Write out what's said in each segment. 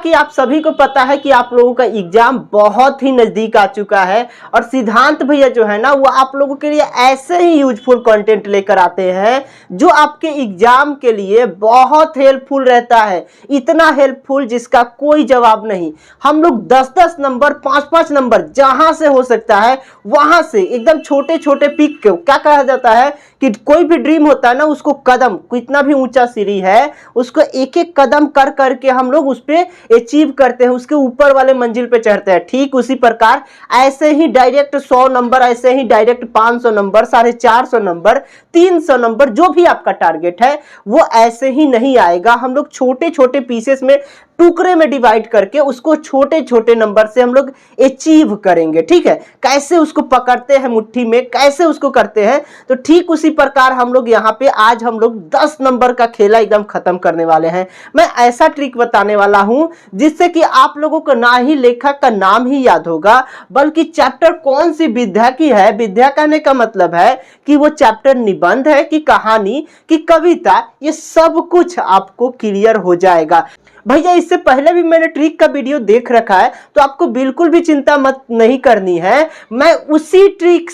कि आप सभी को पता है कि आप लोगों का एग्जाम बहुत ही नजदीक आ चुका है और सिद्धांत भैया जो है ना वो आप लोगों के लिए ऐसे ही यूजफुल कंटेंट लेकर आते हैं जो आपके एग्जाम के लिए बहुत हेल्पफुल रहता है, इतना हेल्पफुल जिसका कोई जवाब नहीं। हम लोग 10-10 नंबर 5-5 नंबर जहां से हो सकता है वहां से एकदम छोटे छोटे पिक को क्या कहा जाता है कि कोई भी ड्रीम होता है ना उसको कदम, कितना भी ऊंचा सीढ़ी है उसको एक एक कदम कर करके हम लोग उस पर अचीव करते हैं, उसके ऊपर वाले मंजिल पे चढ़ते हैं। ठीक उसी प्रकार ऐसे ही डायरेक्ट 100 नंबर, ऐसे ही डायरेक्ट 500 नंबर, 450 नंबर, 300 नंबर, जो भी आपका टारगेट है वो ऐसे ही नहीं आएगा। हम लोग छोटे छोटे पीसेस में, टुकड़े में डिवाइड करके उसको छोटे छोटे नंबर से हम लोग अचीव करेंगे। ठीक है, कैसे उसको पकड़ते हैं मुट्ठी में, कैसे उसको करते हैं, तो ठीक उसी प्रकार हम लोग यहाँ पे आज हम लोग 10 नंबर का खेला एकदम खत्म करने वाले हैं। मैं ऐसा ट्रिक बताने वाला हूं जिससे कि आप लोगों को ना ही लेखक का नाम ही याद होगा बल्कि चैप्टर कौन सी विद्या की है। विद्या कहने का मतलब है कि वो चैप्टर निबंध है कि कहानी कि कविता, ये सब कुछ आपको क्लियर हो जाएगा। भैया इससे पहले भी मैंने ट्रिक का वीडियो देख रखा है तो आपको बिल्कुल भी चिंता मत नहीं करनी है। मैं उसी ट्रिक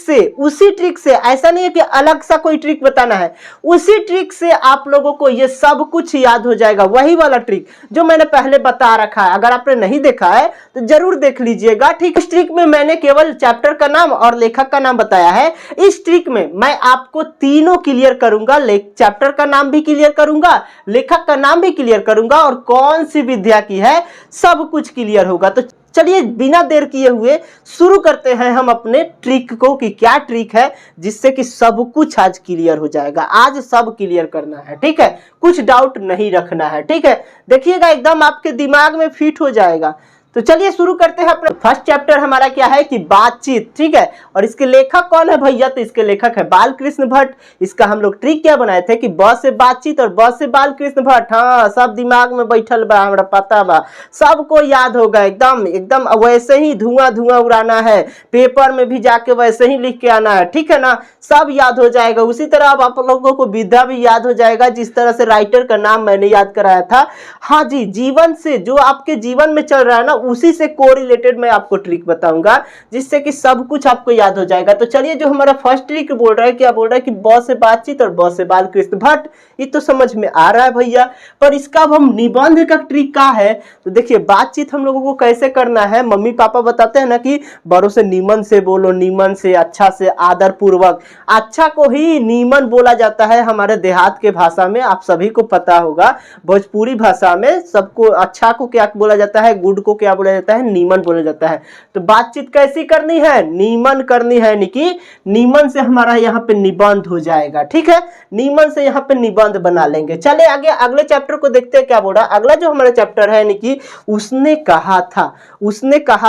से ऐसा नहीं है कि अलग सा कोई ट्रिक बताना है, उसी ट्रिक से आप लोगों को ये सब कुछ याद हो जाएगा। वही वाला ट्रिक जो मैंने पहले बता रखा है, अगर आपने नहीं देखा है तो जरूर देख लीजिएगा। ठीक, इस ट्रिक में मैंने केवल चैप्टर का नाम और लेखक का नाम बताया है। इस ट्रिक में मैं आपको तीनों क्लियर करूंगा, चैप्टर का नाम भी क्लियर करूंगा, लेखक का नाम भी क्लियर करूंगा और कौन सी विद्या की है सब कुछ क्लियर होगा। तो चलिए बिना देर किए हुए शुरू करते हैं हम अपने ट्रिक को कि क्या ट्रिक है जिससे कि सब कुछ आज क्लियर हो जाएगा। आज सब क्लियर करना है, ठीक है, कुछ डाउट नहीं रखना है। ठीक है, देखिएगा एकदम आपके दिमाग में फिट हो जाएगा। तो चलिए शुरू करते हैं अपना फर्स्ट चैप्टर। हमारा क्या है कि बातचीत। ठीक है, और इसके लेखक कौन है भैया, तो इसके लेखक है बालकृष्ण भट्ट। इसका हम लोग ट्रिक क्या बनाए थे कि ब से बातचीत और ब से बालकृष्ण भट्ट। हाँ, सब दिमाग में बैठल बा, हमरा पता बा, सबको याद होगा। एकदम एकदम वैसे ही धुआं धुआं उड़ाना है, पेपर में भी जाके वैसे ही लिख के आना है। ठीक है ना, सब याद हो जाएगा। उसी तरह अब आप लोगों को विद्या भी याद हो जाएगा जिस तरह से राइटर का नाम मैंने याद कराया था। हाँ जी, जीवन से, जो आपके जीवन में चल रहा है ना उसी से कोरिलेटेड मैं आपको ट्रिक बताऊंगा जिससे कि सब कुछ आपको याद हो जाएगा। तो चलिए, जो हमारा फर्स्ट ट्रिक बोल रहा है, क्या बोल रहा है कि ब से बातचीत और ब से बालकृष्ण भट्ट, ये तो समझ में आ रहा है भैया। पर इसका अब हम निबंध का ट्रिक क्या है, तो देखिए बातचीत हम लोगों को कैसे करना है। मम्मी पापा बताते हैं ना कि बड़ों से नीमन से बोलो, नीमन से, अच्छा से, आदर पूर्वक। अच्छा को ही नीमन बोला जाता है हमारे देहात के भाषा में, आप सभी को पता होगा। भोजपुरी भाषा में सबको अच्छा को क्या बोला जाता है, गुड को क्या बोला जाता है, नीमन बोला जाता है। तो बातचीत कैसी करनी है, नीमन करनी है, निकी नीमन से हमारा यहाँ पे निबंध हो जाएगा। ठीक है, नीमन से यहाँ पे निबंध बना लेंगे। चले आगे अगले चैप्टर को देखते हैं क्या बोल रहा है। अगला जो हमारा चैप्टर है निकी, उसने कहा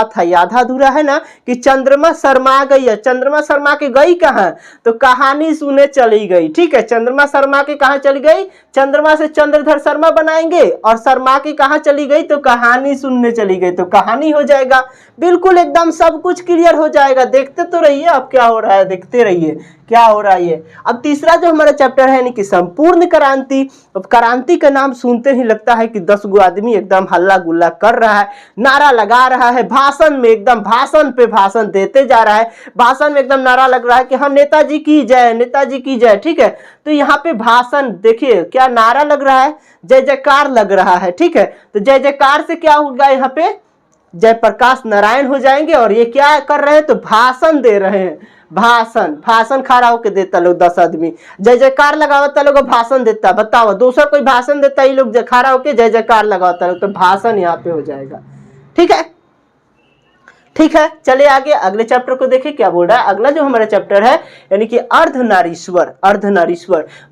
था, याद अधूरा है ना कि चंद्रमा शर्मा गई है। चंद्रमा शर्मा के गई कहाँ, तो कहानी सुने चली गई। ठीक है, चंद्रमा शर्मा के कहाँ चली गई, चंद्रमा से चंद्रधर शर्मा बनाएंगे और शर्मा की कहाँ चली गई, तो कहानी सुनने चली गई, तो कहानी हो जाएगा। बिल्कुल एकदम सब कुछ क्लियर हो जाएगा। देखते तो रहिए अब क्या हो रहा है, देखते रहिए क्या हो रहा है। अब तीसरा जो हमारा चैप्टर है कि संपूर्ण क्रांति। अब क्रांति का नाम सुनते ही लगता है कि 10 गो आदमी एकदम हल्ला गुल्ला कर रहा है, नारा लगा रहा है, भाषण में एकदम भाषण पे भाषण देते जा रहा है। भाषण में एकदम नारा लग रहा है कि हाँ नेताजी की जय, नेताजी की जय। ठीक है, तो यहाँ पे भाषण देखिए क्या नारा लग रहा है, जय जयकार लग रहा है। ठीक है, तो जय जयकार से क्या होगा, यहाँ पे जयप्रकाश नारायण हो जाएंगे और ये क्या कर रहे हैं, तो भाषण दे रहे हैं। भाषण खड़ा होकर देता लोग, 10 आदमी जय जयकार लगावता लोग, भाषण देता। बताओ दूसरा कोई भाषण देता, ये लोग खड़ा होकर जय जयकार लगावता लोग, तो भाषण यहाँ पे हो जाएगा। ठीक है, ठीक है, चले आगे अगले चैप्टर को देखें क्या बोल रहा है। अगला जो हमारा चैप्टर है यानी कि अर्धनारीश्वर।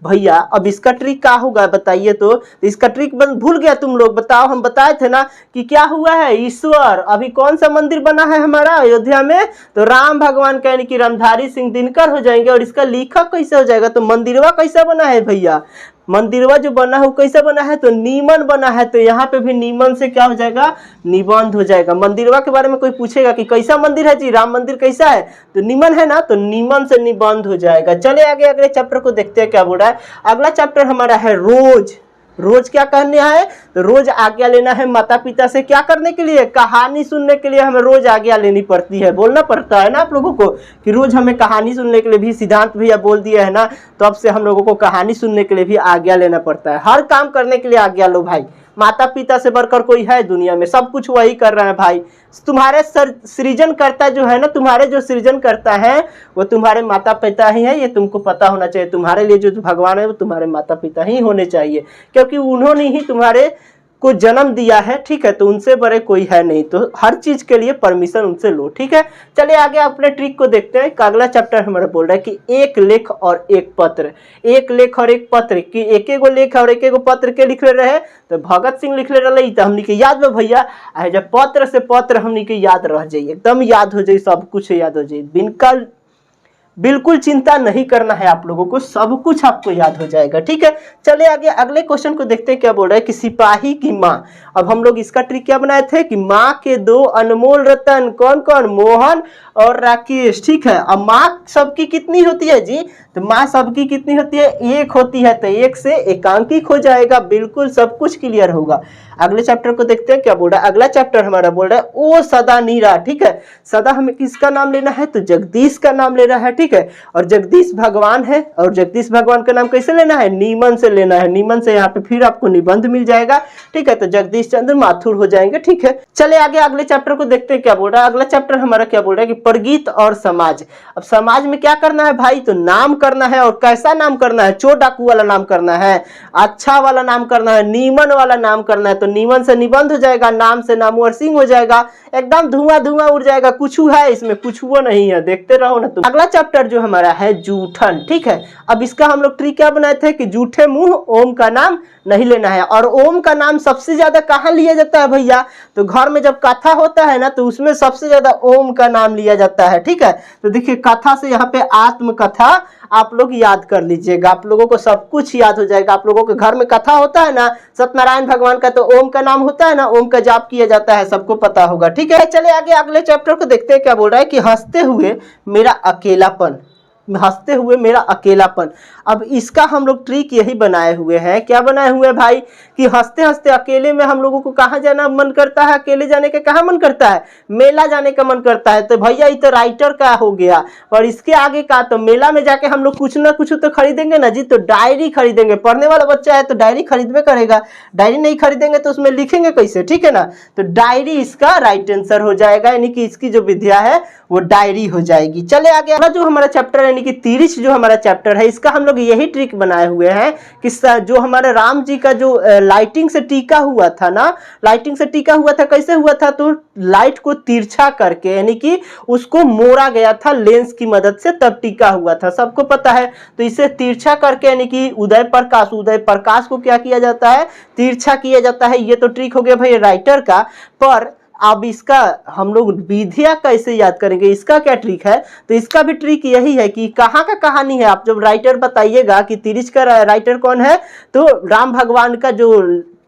भैया अब इसका ट्रिक क्या होगा बताइए, तो इसका ट्रिक भूल गया तुम लोग, बताओ। हम बताए थे ना कि क्या हुआ है, ईश्वर अभी कौन सा मंदिर बना है हमारा अयोध्या में, तो राम भगवान का यानी कि रामधारी सिंह दिनकर हो जाएंगे। और इसका लेखक कैसे हो जाएगा, तो मंदिरवा कैसा बना है भैया, मंदिरवा जो बना है वो कैसा बना है, तो नीमन बना है। तो यहाँ पे भी नीमन से क्या हो जाएगा, निबंध हो जाएगा। मंदिरवा के बारे में कोई पूछेगा कि कैसा मंदिर है जी, राम मंदिर कैसा है, तो नीमन है ना, तो नीमन से निबंध हो जाएगा। चले आगे अगले चैप्टर को देखते हैं क्या बोल रहा है। अगला चैप्टर हमारा है रोज। रोज क्या करना है, तो रोज आज्ञा लेना है माता पिता से, क्या करने के लिए, कहानी सुनने के लिए हमें रोज आज्ञा लेनी पड़ती है, बोलना पड़ता है ना आप लोगों को कि रोज हमें कहानी सुनने के लिए भी सिद्धांत भैया बोल दिए है ना, तो अब से हम लोगों को कहानी सुनने के लिए भी आज्ञा लेना पड़ता है। हर काम करने के लिए आज्ञा लो भाई, माता पिता से बढ़कर कोई है दुनिया में, सब कुछ वही कर रहा है भाई। तुम्हारे सृजन करता जो है ना, तुम्हारे जो सृजन करता है वो तुम्हारे माता पिता ही है, ये तुमको पता होना चाहिए। तुम्हारे लिए जो भगवान है वो तुम्हारे माता पिता ही होने चाहिए, क्योंकि उन्होंने ही तुम्हारे को जन्म दिया है, ठीक है, तो उनसे बड़े कोई है नहीं, तो हर चीज के लिए परमिशन उनसे लो, ठीक है। चलिए आगे अपने ट्रिक को देखते हैं। अगला चैप्टर हमारा बोल रहा है कि एक लेख और एक पत्र, एक लेख और एक पत्र कि एक एगो लेख और एक एगो पत्र के लिख रहे, तो भगत सिंह लिख रहे, तो हमने के याद में भैया जब पत्र से पत्र हमने के याद रह जाइए, एकदम याद हो जाए, सब कुछ याद हो जाए, बिल्कुल चिंता नहीं करना है आप लोगों को, सब कुछ आपको याद हो जाएगा, ठीक है। चलिए आगे अगले क्वेश्चन को देखते हैं। क्या बोल रहा है कि सिपाही की माँ, अब हम लोग इसका ट्रिक क्या बनाए थे कि माँ के दो अनमोल रतन, कौन कौन, मोहन और राकेश, ठीक है। अब माँ सबकी कितनी होती है जी, तो माँ सबकी कितनी होती है, एक होती है, तो एक से एकांकिक हो जाएगा, बिल्कुल सब कुछ क्लियर होगा। अगले चैप्टर को देखते हैं। क्या बोल रहा है अगला चैप्टर हमारा, बोल रहा है ओ सदा नीरा, ठीक है। सदा हमें किसका नाम लेना है, तो जगदीश का नाम लेना है, ठीक है। और जगदीश भगवान है, और जगदीश भगवान का नाम कैसे लेना है, नीमन से लेना है, नीमन से यहाँ पे फिर आपको निबंध मिल जाएगा, ठीक है, तो जगदीश चंद्र माथुर हो जाएंगे, ठीक है। चले आगे अगले चैप्टर को देखते हैं। क्या बोल रहा है अगला चैप्टर हमारा, क्या बोल रहा है कि प्रगीत और समाज। अब समाज में क्या करना है भाई, तो नाम करना है, और कैसा नाम करना है, चोर डाकू वाला नाम करना है, अच्छा वाला नाम करना है, नीमन वाला नाम करना है, तो नीमन से निबंध हो जाएगा, नाम से नामवर सिंह हो जाएगा, एकदम धुआं धुआं उड़ जाएगा, कुछ है इसमें, कुछ वो नहीं है, देखते रहो ना तुम। अगला चैप्टर जो हमारा है जूठन, ठीक है। अब इसका हम लोग ट्रिक क्या बनाए थे कि जूठे मुंह ओम का नाम नहीं लेना है, और ओम का नाम सबसे ज्यादा कहाँ लिया जाता है भैया, तो घर में जब कथा होता है ना, तो उसमें सबसे ज्यादा ओम का नाम लिया जाता है, ठीक है। तो देखिए कथा से यहाँ पे आत्मकथा आप लोग याद कर लीजिएगा, आप लोगों को सब कुछ याद हो जाएगा। आप लोगों के घर में कथा होता है ना सत्यनारायण भगवान का, तो ओम का नाम होता है ना, ओम का जाप किया जाता है, सबको पता होगा, ठीक है। चले आगे अगले चैप्टर को देखते हैं। क्या बोल रहा है कि हंसते हुए मेरा अकेलापन, हंसते हुए मेरा अकेलापन। अब इसका हम लोग ट्रिक यही बनाए हुए हैं, क्या बनाए हुए भाई कि हंसते हंसते अकेले में हम लोगों को कहाँ जाना मन करता है, अकेले जाने का कहाँ मन करता है, मेला जाने का मन करता है। तो भैया ये तो राइटर का हो गया, और इसके आगे का तो मेला में जाके हम लोग कुछ ना कुछ तो खरीदेंगे ना जी, तो डायरी खरीदेंगे, पढ़ने वाला बच्चा है तो डायरी खरीदबे करेगा, डायरी नहीं खरीदेंगे तो उसमें लिखेंगे कैसे, ठीक है ना। तो डायरी इसका राइट आंसर हो जाएगा, यानी कि इसकी जो विद्या है वो डायरी हो जाएगी। चले आगे अगला जो हमारा चैप्टर है यानी कि तिरिच जो हमारा चैप्टर है, इसका हम लोग यही ट्रिक बनाए हुए हैं कि जो हमारे राम जी का जो लाइटिंग से टीका हुआ था ना, लाइटिंग से टीका हुआ था, कैसे हुआ था, तो लाइट को तिरछा करके, यानी कि उसको मोड़ा गया था लेंस की मदद से, तब टीका हुआ था, सबको पता है। तो इसे तिरछा करके यानी कि उदय प्रकाश को क्या किया जाता है, तिरछा किया जाता है। ये तो ट्रिक हो गया भाई राइटर का, पर अब इसका हम लोग विधिया कैसे याद करेंगे, इसका क्या ट्रिक है, तो इसका भी ट्रिक यही है कि कहाँ का कहानी है। आप जब राइटर बताइएगा कि तिरिच का राइटर कौन है, तो राम भगवान का जो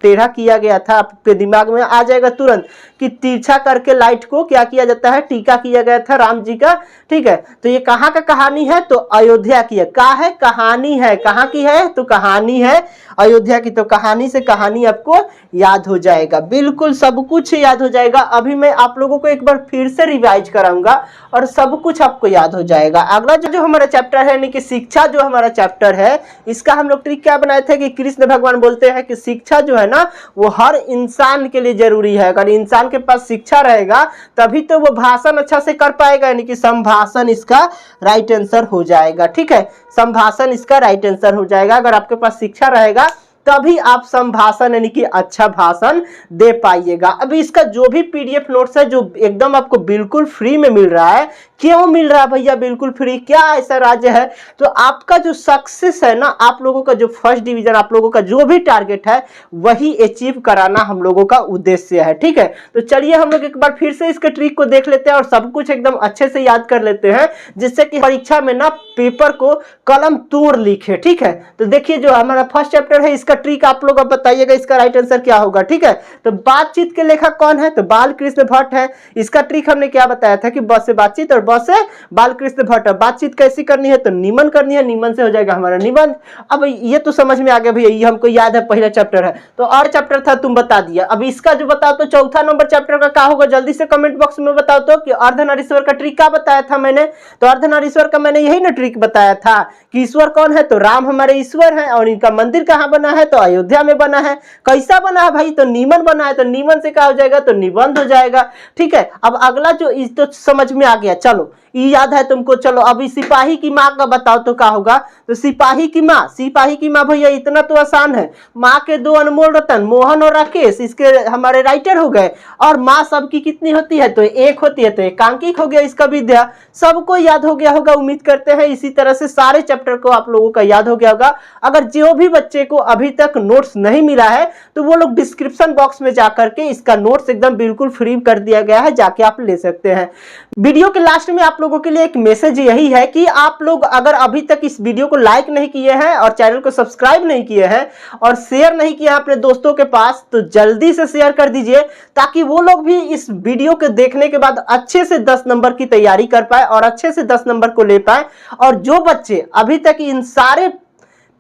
टेढ़ा किया गया था, आपके दिमाग में आ जाएगा तुरंत कि तिरछा करके लाइट को क्या किया जाता है, टीका किया गया था राम जी का, ठीक है। तो ये कहाँ का कहानी है, तो अयोध्या की है। कहाँ है, कहानी है, कहाँ की है, तो कहानी है अयोध्या की। तो कहानी से कहानी आपको याद हो जाएगा, बिल्कुल सब कुछ याद हो जाएगा। अभी मैं आप लोगों को एक बार फिर से रिवाइज कराऊंगा और सब कुछ आपको याद हो जाएगा। अगला जो हमारा चैप्टर है यानी कि शिक्षा जो हमारा चैप्टर है, इसका हम लोग ट्रिक क्या बनाए थे कि कृष्ण भगवान बोलते हैं कि शिक्षा जो है ना वो हर इंसान के लिए जरूरी है। अगर इंसान के पास शिक्षा रहेगा तभी तो वो भाषण अच्छा से कर पाएगा, यानी कि संभाषण इसका राइट आंसर हो जाएगा, ठीक है। संभाषण इसका राइट आंसर हो जाएगा। अगर आपके पास शिक्षा रहेगा तभी आप संभाषण यानी कि अच्छा भाषण दे पाइएगा। अभी इसका जो भी पीडीएफ नोट्स है जो एकदम आपको बिल्कुल फ्री में मिल रहा है, क्यों मिल रहा है भैया बिल्कुल फ्री, क्या ऐसा राज्य है, तो आपका जो सक्सेस है ना, आप लोगों का जो फर्स्ट डिवीजन, आप लोगों का जो भी टारगेट है वही अचीव कराना हम लोगों का उद्देश्य है, ठीक है। तो चलिए हम लोग एक बार फिर से इसके ट्रिक को देख लेते हैं और सब कुछ एकदम अच्छे से याद कर लेते हैं, जिससे कि परीक्षा में ना पेपर को कलम तोड़ लिखे, ठीक है। तो देखिए जो हमारा फर्स्ट चैप्टर है इसका ट्रिक आप लोग अब बताइएगा इसका राइट आंसर क्या होगा, ठीक है। तो बातचीत के लेखक कौन है, तो बाल कृष्ण भट्ट है। इसका ट्रिक हमने क्या बताया था कि बस से बातचीत और बस है बालकृष्ण भट्ट। बातचीत कैसी करनी है तो निमन करनी है, निमन से हो जाएगा हमारा निबंध। अब ये तो समझ में आ गया भैया, ये हमको याद है पहला चैप्टर है। तो और चैप्टर था तुम बता दिया, अब इसका जो बताओ तो चौथा नंबर चैप्टर का क्या होगा, जल्दी से कमेंट बॉक्स में बताओ तो कि अर्धनारीश्वर का ट्रिक क्या बताया था मैंने। तो अर्धनारीश्वर का मैंने यही ना ट्रिक बताया था कि ईश्वर कौन है, तो राम हमारे ईश्वर है, और इनका मंदिर कहाँ बना है, तो अयोध्या में बना है। कैसा बना है भाई, तो नीमन बना है, तो नीमन से क्या हो जाएगा, तो निबंध हो जाएगा। ठीक है, अब अगला जो इस तो समझ में आ गया, चलो ये याद है तुमको। चलो अभी सिपाही की माँ का बताओ तो क्या होगा। तो सिपाही की माँ भैया इतना तो आसान है, माँ के दो अनमोल रतन मोहन और राकेश इसके हमारे राइटर हो गए, और माँ सबकी कितनी होती है, तो एक होती है, तो एकांकिक हो गया इसका विद्या। सबको याद हो गया होगा उम्मीद करते हैं। इसी तरह से सारे चैप्टर को आप लोगों का याद हो गया होगा। अगर जो भी बच्चे को अभी तक नोट्स नहीं मिला है तो वो लोग डिस्क्रिप्शन बॉक्स में जाकर के इसका नोट्स एकदम बिल्कुल फ्री कर दिया गया है, जाके आप ले सकते हैं। वीडियो के लास्ट में आप लोगों के लिए एक मैसेज यही है कि आप लोग अगर अभी तक इस वीडियो को लाइक नहीं किए हैं और चैनल को सब्सक्राइब नहीं किए हैं और शेयर नहीं किया अपने दोस्तों के पास, तो जल्दी से शेयर कर दीजिए ताकि वो लोग भी इस वीडियो के देखने के बाद अच्छे से 10 नंबर की तैयारी कर पाए और अच्छे से 10 नंबर को ले पाए। और जो बच्चे अभी तक इन सारे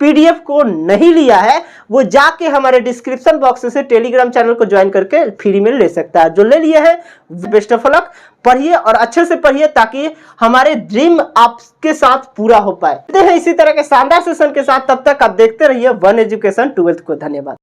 पीडीएफ को नहीं लिया है वो जाके हमारे डिस्क्रिप्शन बॉक्स से टेलीग्राम चैनल को ज्वाइन करके फ्री में ले सकता है। जो ले लिए हैं बेस्ट ऑफ लक, पढ़िए और अच्छे से पढ़िए ताकि हमारे ड्रीम आपके साथ पूरा हो पाए। इसी तरह के शानदार सेशन के साथ, तब तक आप देखते रहिए वन एजुकेशन 12th को। धन्यवाद।